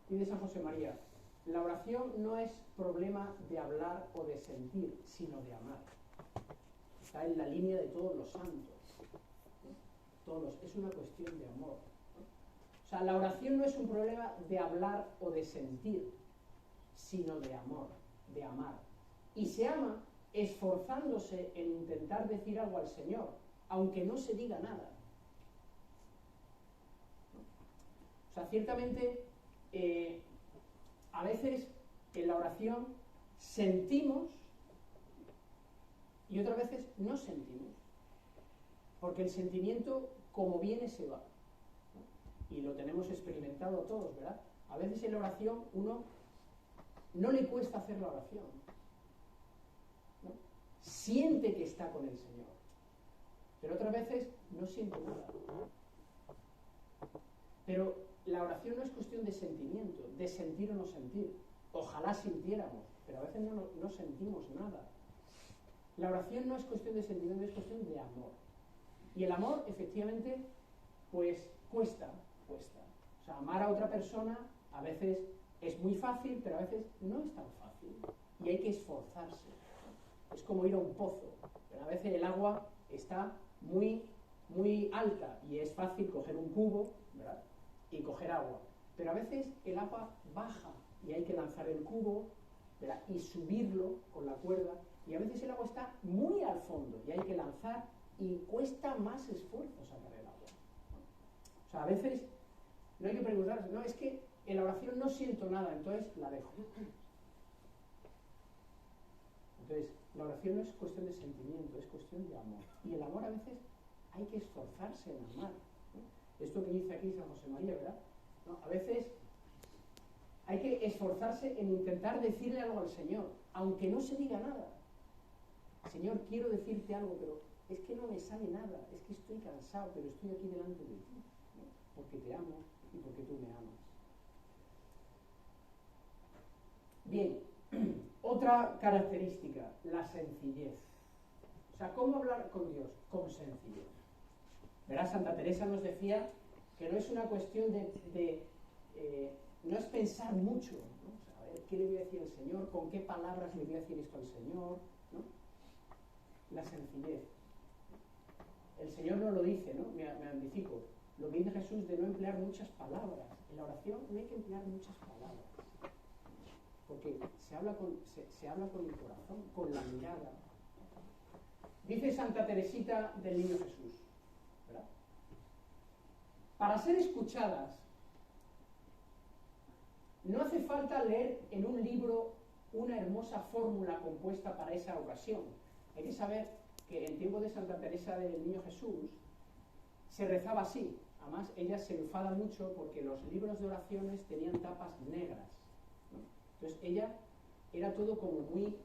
Dice San José María, la oración no es problema de hablar o de sentir, sino de amar. Está en la línea de todos los santos. Es una cuestión de amor. O sea, la oración no es un problema de hablar o de sentir, sino de amor, de amar. Y se ama esforzándose en intentar decir algo al Señor, aunque no se diga nada. O sea, ciertamente, a veces en la oración sentimos y otras veces no sentimos. Porque el sentimiento, como viene, se va. Y lo tenemos experimentado todos, ¿verdad? A veces en la oración uno no le cuesta hacer la oración, ¿no? Siente que está con el Señor. Pero otras veces no siente nada. Pero la oración no es cuestión de sentimiento, de sentir o no sentir. Ojalá sintiéramos, pero a veces no sentimos nada. La oración no es cuestión de sentimiento, es cuestión de amor. Y el amor, efectivamente, pues cuesta. O sea, amar a otra persona a veces es muy fácil, pero a veces no es tan fácil. Y hay que esforzarse. Es como ir a un pozo. Pero a veces el agua está muy, muy alta y es fácil coger un cubo, ¿verdad?, y coger agua. Pero a veces el agua baja y hay que lanzar el cubo, ¿verdad?, y subirlo con la cuerda. Y a veces el agua está muy al fondo y hay que lanzar y cuesta más esfuerzo sacar el agua. O sea, a veces no hay que preguntarse, no, es que en la oración no siento nada, entonces la dejo. Entonces, la oración no es cuestión de sentimiento, es cuestión de amor. Y el amor a veces hay que esforzarse en amar, ¿no? Esto que dice aquí San José María, ¿verdad? ¿No? A veces hay que esforzarse en intentar decirle algo al Señor, aunque no se diga nada. Señor, quiero decirte algo, pero es que no me sale nada, es que estoy cansado, pero estoy aquí delante de ti, ¿no?, porque te amo y porque tú me amas. Bien, otra característica, la sencillez. O sea, ¿cómo hablar con Dios? Con sencillez. Verás, Santa Teresa nos decía que no es una cuestión no es pensar mucho, ¿no? O sea, a ver, ¿qué le voy a decir al Señor? ¿Con qué palabras le voy a decir esto al Señor? ¿No? La sencillez. El Señor nos lo dice, ¿no? Me anticipo. Lo que dice Jesús de no emplear muchas palabras. En la oración no hay que emplear muchas palabras. Porque se habla con el corazón, con la mirada. Dice Santa Teresita del Niño Jesús, ¿verdad? Para ser escuchadas, no hace falta leer en un libro una hermosa fórmula compuesta para esa ocasión. Hay que saber que en tiempo de Santa Teresa del Niño Jesús se rezaba así. Además, ella se enfada mucho porque los libros de oraciones tenían tapas negras, ¿no? Entonces, ella era todo como muy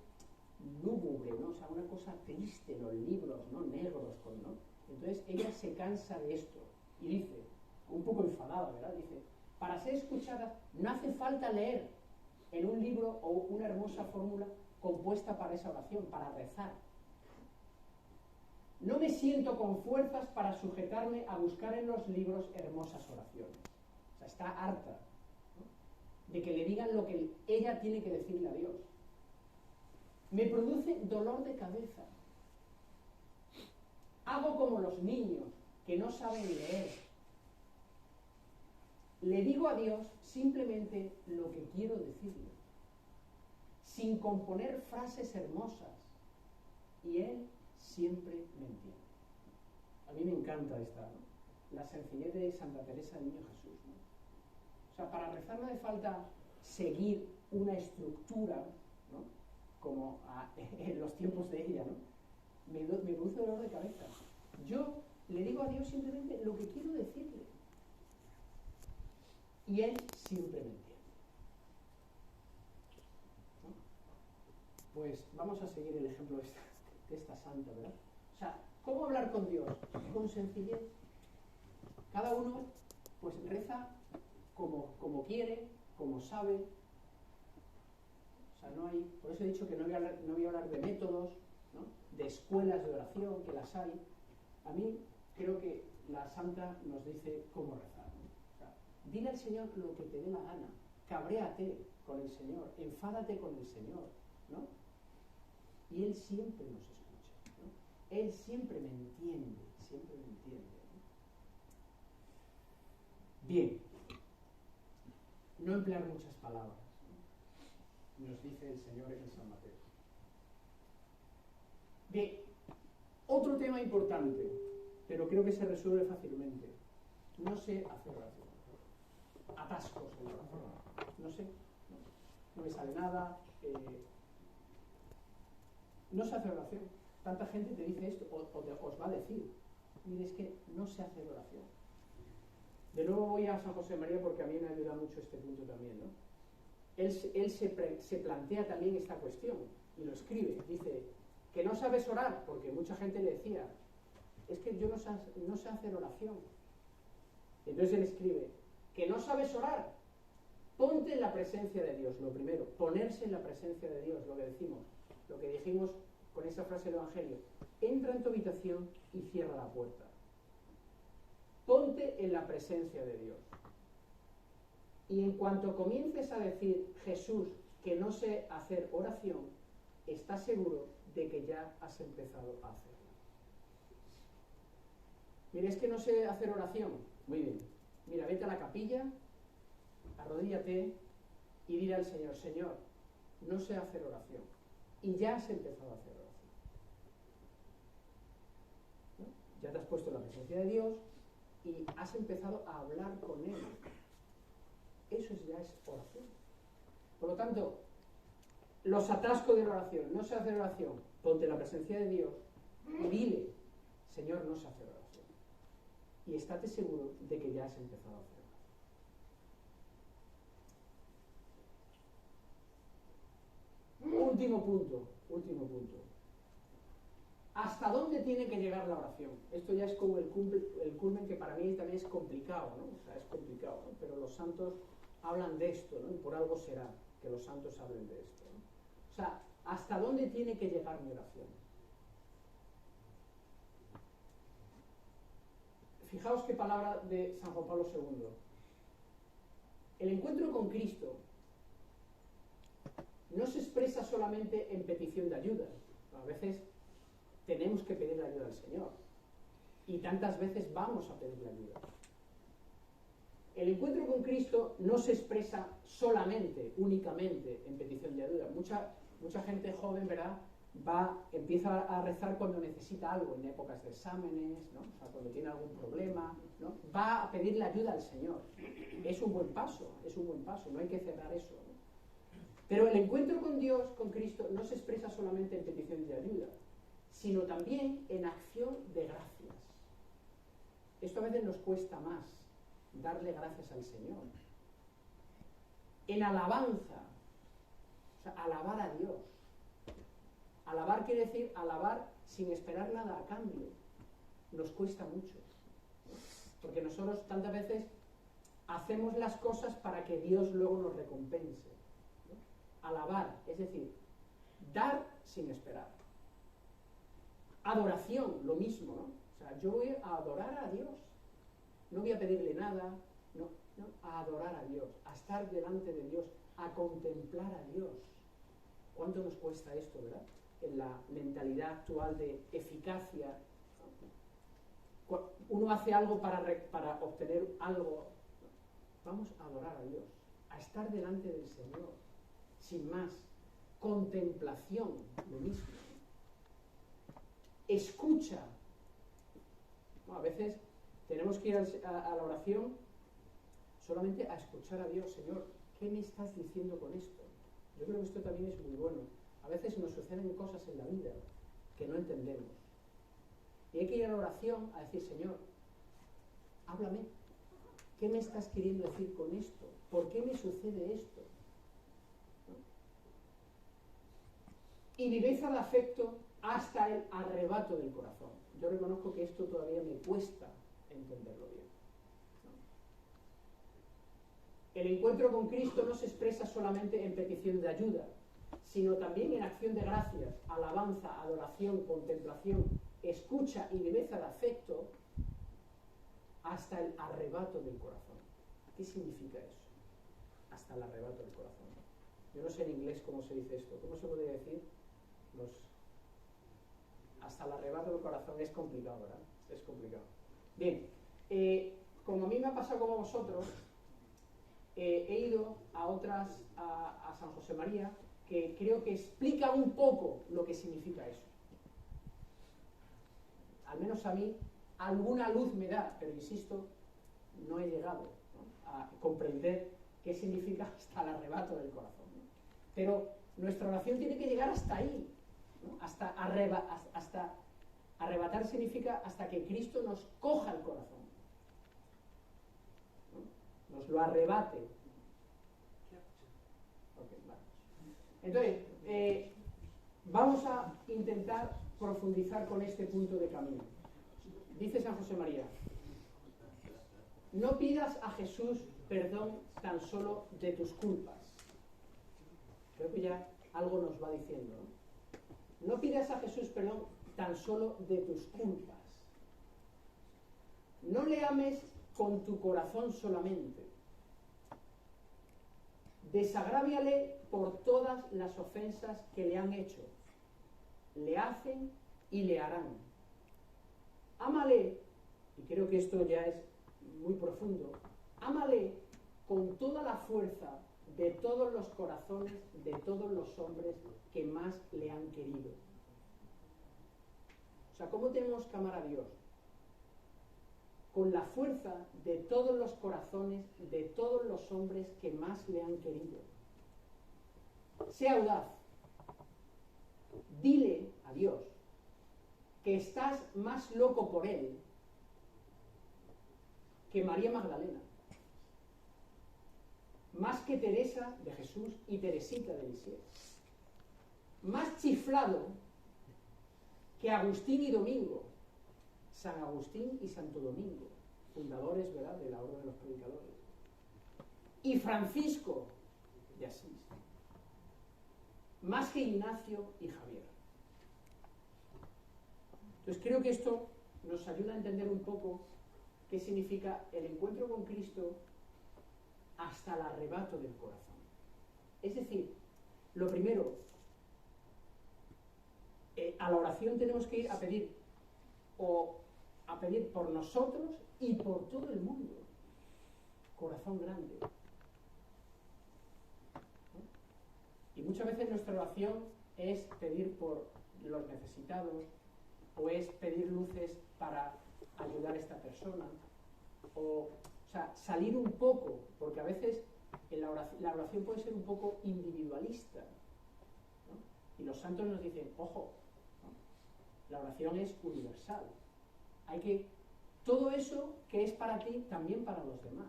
lúgubre, ¿no? O sea, una cosa triste, los libros, ¿no?, negros, ¿no? Entonces, ella se cansa de esto y dice, un poco enfadada, ¿verdad? Dice, para ser escuchada no hace falta leer en un libro o una hermosa fórmula compuesta para esa oración, para rezar. No me siento con fuerzas para sujetarme a buscar en los libros hermosas oraciones. O sea, está harta, ¿no?, de que le digan lo que ella tiene que decirle a Dios. Me produce dolor de cabeza. Hago como los niños que no saben leer. Le digo a Dios simplemente lo que quiero decirle, sin componer frases hermosas, y Él siempre me entiende. A mí me encanta esta, ¿no?, la sencillez de Santa Teresa del Niño Jesús, ¿no? O sea, para rezar no hace falta seguir una estructura, ¿no?, como en los tiempos de ella, ¿no? Me produce dolor de cabeza. Yo le digo a Dios simplemente lo que quiero decirle, y Él siempre me entiende, ¿no? Pues vamos a seguir el ejemplo de esta santa, ¿verdad? O sea, ¿cómo hablar con Dios? Con sencillez. Cada uno pues reza como quiere, como sabe. O sea, no hay, por eso he dicho que no voy a hablar de métodos, ¿no?, de escuelas de oración, que las hay. A mí creo que la santa nos dice cómo rezar, ¿no? O sea, dile al Señor lo que te dé la gana, cabréate con el Señor, enfádate con el Señor, ¿no? Y Él siempre nos escucha, ¿no? Él siempre me entiende, siempre me entiende, ¿no? Bien, no emplear muchas palabras, ¿no? Nos dice el Señor en San Mateo. Bien, otro tema importante, pero creo que se resuelve fácilmente. No sé hacer oración. Atascos en la oración. No sé, no me sale nada. No sé hacer oración. Tanta gente te dice esto, os va a decir, mire, es que no sé hacer oración. De nuevo voy a San José María porque a mí me ayuda mucho este punto también, ¿no? Él se plantea también esta cuestión y lo escribe. Dice que no sabes orar, porque mucha gente le decía, es que yo no sé hacer oración. Entonces él escribe, que no sabes orar, ponte en la presencia de Dios. Lo primero, ponerse en la presencia de Dios, lo que decimos, lo que dijimos con esa frase del Evangelio. Entra en tu habitación y cierra la puerta. Ponte en la presencia de Dios. Y en cuanto comiences a decir, Jesús, que no sé hacer oración, estás seguro de que ya has empezado a hacerla. Mira, es que no sé hacer oración. Muy bien. Mira, vete a la capilla, arrodíllate y dile al Señor, Señor, no sé hacer oración. Y ya has empezado a hacer oración, ¿no? Ya te has puesto en la presencia de Dios y has empezado a hablar con Él. Eso ya es oración. Por lo tanto, los atascos de la oración, no sé hacer oración, ponte en la presencia de Dios y dile, Señor, no sé hacer oración. Y estate seguro de que ya has empezado a hacer oración. Último punto. ¿Hasta dónde tiene que llegar la oración? Esto ya es como el culmen que para mí también es complicado, ¿no? O sea, es complicado, ¿no? Pero los santos hablan de esto, ¿no? Y por algo será que los santos hablen de esto, ¿no? O sea, ¿hasta dónde tiene que llegar mi oración? Fijaos qué palabra de San Juan Pablo II. El encuentro con Cristo no se expresa solamente en petición de ayuda. A veces tenemos que pedirle ayuda al Señor. Y tantas veces vamos a pedirle ayuda. El encuentro con Cristo no se expresa solamente, únicamente en petición de ayuda. Mucha gente joven, ¿verdad?, empieza a rezar cuando necesita algo, en épocas de exámenes, ¿no? O sea, cuando tiene algún problema, ¿no? Va a pedirle ayuda al Señor. Es un buen paso, no hay que cerrar eso, ¿no? Pero el encuentro con Dios, con Cristo, no se expresa solamente en petición de ayuda, sino también en acción de gracias. Esto a veces nos cuesta más, darle gracias al Señor. En alabanza, o sea, alabar a Dios. Alabar quiere decir alabar sin esperar nada a cambio. Nos cuesta mucho. Porque nosotros tantas veces hacemos las cosas para que Dios luego nos recompense, ¿no? Alabar, es decir, dar sin esperar. Adoración, lo mismo, ¿no? O sea, yo voy a adorar a Dios. No voy a pedirle nada, no, a adorar a Dios, a estar delante de Dios, a contemplar a Dios. ¿Cuánto nos cuesta esto, verdad? En la mentalidad actual de eficacia. Uno hace algo para obtener algo. Vamos a adorar a Dios, a estar delante del Señor, sin más. Contemplación, lo mismo. Escucha. A veces tenemos que ir a la oración solamente a escuchar a Dios. Señor, ¿qué me estás diciendo con esto? Yo creo que esto también es muy bueno. A veces nos suceden cosas en la vida que no entendemos. Y hay que ir a la oración a decir, Señor, háblame. ¿Qué me estás queriendo decir con esto? ¿Por qué me sucede esto? ¿No? Y viveza de afecto hasta el arrebato del corazón. Yo reconozco que esto todavía me cuesta entenderlo bien, ¿no? El encuentro con Cristo no se expresa solamente en petición de ayuda, sino también en acción de gracias, alabanza, adoración, contemplación, escucha y viveza de afecto hasta el arrebato del corazón. ¿Qué significa eso? hasta el arrebato del corazón. Yo no sé en inglés cómo se dice esto. ¿Cómo se podría decir? Hasta el arrebato del corazón es complicado, ¿verdad? Es complicado. Bien, como a mí me ha pasado como a vosotros, he ido a San José María, que creo que explica un poco lo que significa eso. Al menos a mí alguna luz me da, pero insisto, no he llegado, ¿no?, a comprender qué significa hasta el arrebato del corazón, ¿no? Pero nuestra oración tiene que llegar hasta ahí, ¿no? Hasta arrebatar significa hasta que Cristo nos coja el corazón, ¿no? Nos lo arrebate. Okay, vale. Entonces, vamos a intentar profundizar con este punto de camino. Dice San José María: no pidas a Jesús perdón tan solo de tus culpas. Creo que ya algo nos va diciendo, ¿no? No pidas a Jesús perdón tan solo de tus culpas. No le ames con tu corazón solamente. Desagráviale por todas las ofensas que le han hecho, le hacen y le harán. Ámale, y creo que esto ya es muy profundo, ámale con toda la fuerza de todos los corazones, de todos los hombres que más le han querido. O sea, ¿cómo tenemos que amar a Dios? Con la fuerza de todos los corazones, de todos los hombres que más le han querido. Sea audaz. Dile a Dios que estás más loco por Él que María Magdalena, más que Teresa de Jesús y Teresita de Lisieux, más chiflado que Agustín y Domingo, San Agustín y Santo Domingo, fundadores, ¿verdad?, de la Orden de los Predicadores, y Francisco de Asís, más que Ignacio y Javier. Entonces creo que esto nos ayuda a entender un poco qué significa el encuentro con Cristo hasta el arrebato del corazón. Es decir, lo primero, a la oración tenemos que ir a pedir por nosotros y por todo el mundo. Corazón grande, ¿no? Y muchas veces nuestra oración es pedir por los necesitados, o es pedir luces para ayudar a esta persona, o sea, salir un poco, porque a veces la oración puede ser un poco individualista, ¿no? Y los santos nos dicen, ojo, ¿no?, la oración es universal. Hay que, todo eso que es para ti, también para los demás.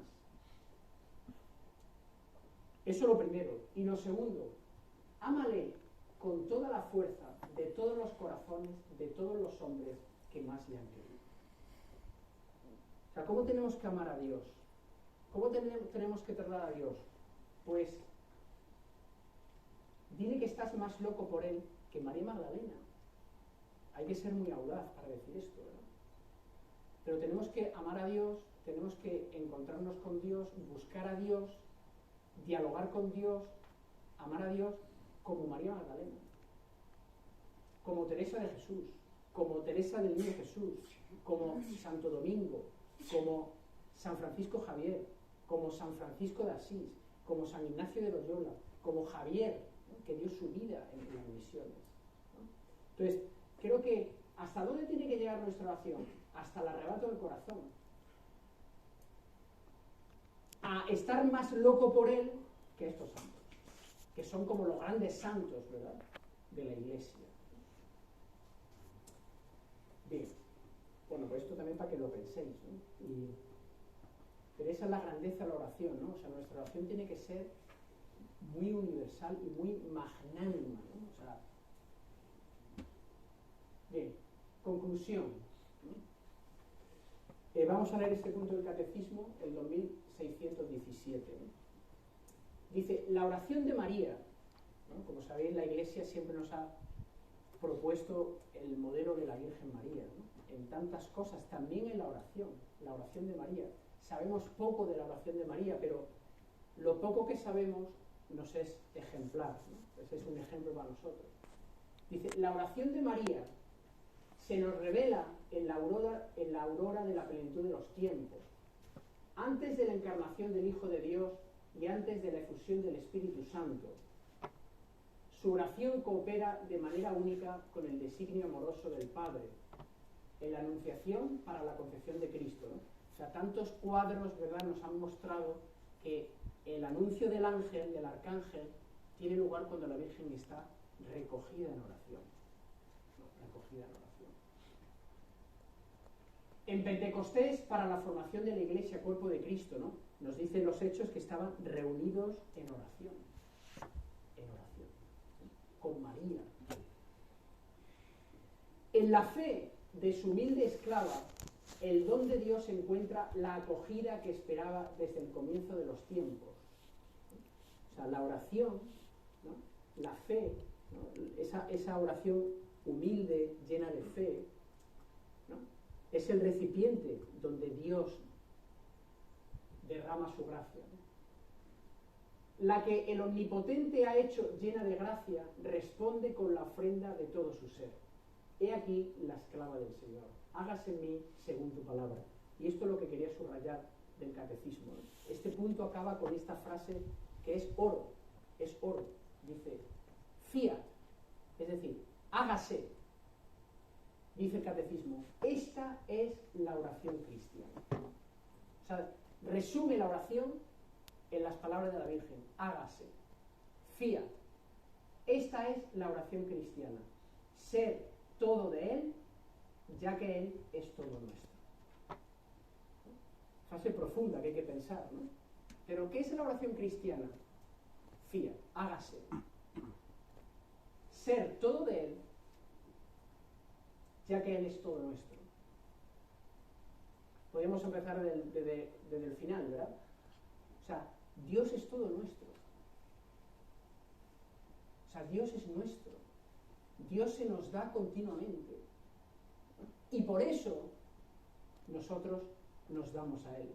Eso es lo primero. Y lo segundo, ámale con toda la fuerza de todos los corazones, de todos los hombres que más le han querido. O sea, ¿cómo tenemos que amar a Dios? ¿Cómo tenemos que tratar a Dios? Pues, dile que estás más loco por Él que María Magdalena. Hay que ser muy audaz para decir esto, ¿verdad? Pero tenemos que amar a Dios, tenemos que encontrarnos con Dios, buscar a Dios, dialogar con Dios, amar a Dios como María Magdalena, como Teresa de Jesús, como Teresa del Niño Jesús, como Santo Domingo, como San Francisco Javier, como San Francisco de Asís, como San Ignacio de Loyola, como Javier, ¿no?, que dio su vida en las misiones, ¿no? Entonces, creo que ¿hasta dónde tiene que llegar nuestra oración? Hasta el arrebato del corazón. A estar más loco por Él que estos santos, que son como los grandes santos, ¿verdad?, de la Iglesia. Bien, bueno, pues esto también para que lo penséis, ¿no? Pero esa es la grandeza de la oración, ¿no? O sea, nuestra oración tiene que ser muy universal y muy magnánima, ¿no? O sea, bien, conclusión, ¿no? Vamos a leer este punto del Catecismo, el 2617, ¿no? Dice, la oración de María, ¿no? Como sabéis, la Iglesia siempre nos ha propuesto el modelo de la Virgen María, ¿no?, en tantas cosas, también en la oración de María. Sabemos poco de la oración de María, pero lo poco que sabemos nos es ejemplar, ¿no? Ese es un ejemplo para nosotros. Dice, la oración de María se nos revela en la aurora de la plenitud de los tiempos, antes de la encarnación del Hijo de Dios y antes de la efusión del Espíritu Santo. Su oración coopera de manera única con el designio amoroso del Padre, en la anunciación para la concepción de Cristo, ¿no? O sea, tantos cuadros, ¿verdad?, nos han mostrado que el anuncio del ángel, del arcángel, tiene lugar cuando la Virgen está recogida en oración. ¿No? Recogida en oración. En Pentecostés, para la formación de la Iglesia, cuerpo de Cristo, ¿no?, nos dicen los Hechos que estaban reunidos en oración. En oración. Con María. En la fe de su humilde esclava, el don de Dios encuentra la acogida que esperaba desde el comienzo de los tiempos. O sea, la oración, ¿no?, la fe, ¿no?, esa oración humilde, llena de fe, ¿no?, es el recipiente donde Dios derrama su gracia, ¿no? La que el Omnipotente ha hecho llena de gracia responde con la ofrenda de todo su ser. He aquí la esclava del Señor. Hágase en mí según tu palabra. Y esto es lo que quería subrayar del catecismo, ¿no? Este punto acaba con esta frase que es oro. Es oro. Dice, fiat. Es decir, hágase. Dice el catecismo, esta es la oración cristiana. O sea, resume la oración en las palabras de la Virgen. Hágase. Fiat. Esta es la oración cristiana. Ser todo de Él, ya que Él es todo nuestro. Frase profunda que hay que pensar, ¿no? Pero ¿qué es la oración cristiana? Fiat, hágase. Ser todo de Él, ya que Él es todo nuestro. Podemos empezar desde el final, ¿verdad? O sea, Dios es todo nuestro. O sea, Dios es nuestro. Dios se nos da continuamente. Y por eso nosotros nos damos a Él.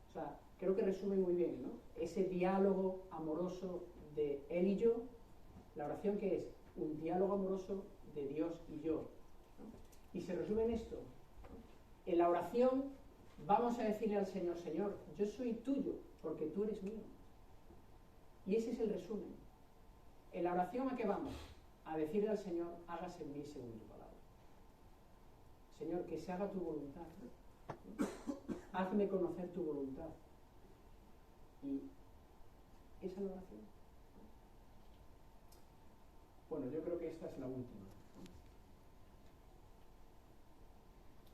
O sea, creo que resume muy bien, ¿no?, ese diálogo amoroso de Él y yo. La oración, que es un diálogo amoroso de Dios y yo, ¿no? Y se resume en esto, ¿no? En la oración vamos a decirle al Señor, Señor, yo soy tuyo porque tú eres mío. Y ese es el resumen. En la oración, ¿a qué vamos? A decirle al Señor, hágase en mí según tu palabra. Señor, que se haga tu voluntad, ¿no? Hazme conocer tu voluntad. Y esa es la oración. Bueno, yo creo que esta es la última, ¿no?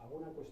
¿Alguna cuestión?